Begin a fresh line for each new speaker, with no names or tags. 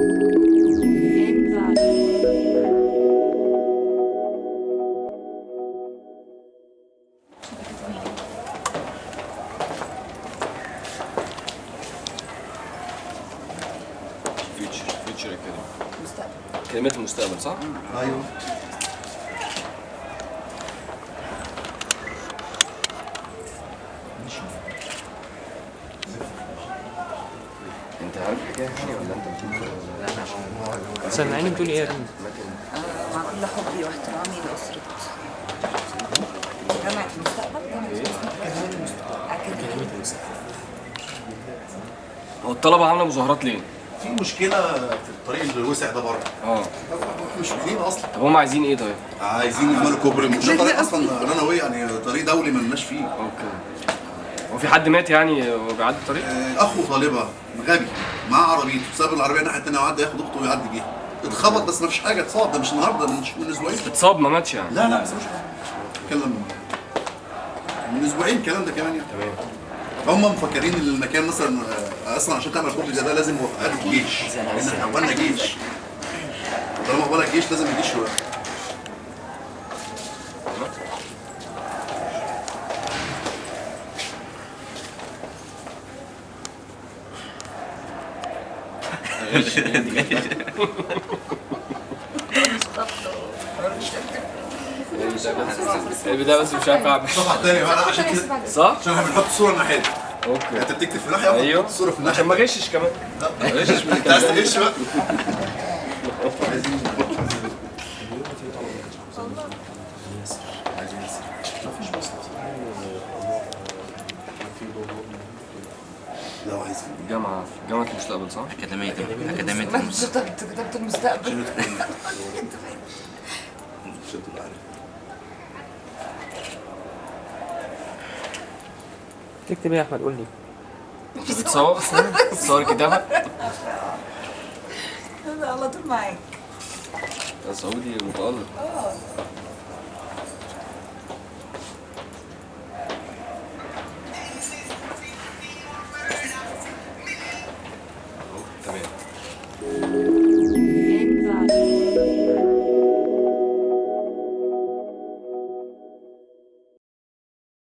فيوتشر اكاديمي.
مستقبل.
كلمات المستقبل صح؟
ايوه.
انت عارف الحكايه يعني ولا انت بتقول؟
سامعيني بتقول ايه يا ريم؟
مع كل حبي واحترامي لأسرة جامعة المستقبل.
كلمات المستقبل.
هو الطلبه عامله مظاهرات ليه؟
في مشكله في الطريق اللي وسع ده بره. مش فاهمين اصلا.
طب هم عايزين ايه طيب؟
عايزين يعملوا كوبري، مش طريق اصلا رنا واي، يعني طريق دولي مالناش فيه.
اوكي. هو في حد مات يعني وهو بيعدي الطريق؟
اخو طالبه غبي معاه عربيته، ساب العربيه الناحيه الثانيه وعدى ياخد اخته ويعدي بيها. اتخبط بس ما فيش حاجه، اتصاب. ده مش النهارده، من اسبوعين.
اتصاب ما ماتش يعني؟
لا بس مش اتكلم من اسبوعين الكلام ده كمان يعني.
تمام.
هم مفكرين ان المكان مثلا اصلا عشان تعمل كوبري زي ده لازم موافقات الجيش، لان احنا اولنا جيش. طالما اولنا جيش لازم الجيش يوافق.
البداية بس مش عارف اعمل
صفحه ثانيه بقى عشان كده،
صح؟
عشان احنا بنحط الصوره الناحيه دي.
اوكي.
انت بتكتب في ناحيه
ايوه
وبتحط الصوره في الناحيه.
عشان ما غشش كمان.
ما غشش من انت عايز تغش بقى. لو عايزين
جامعة المستقبل صح؟
أكاديمية
كتبت المستقبل.
عشان تبقى عارف.
تكتب ايه يا احمد؟ قول لي.
بتصور كتابة؟
أنا على طول معاك.
يا سعودي متألق. تمام.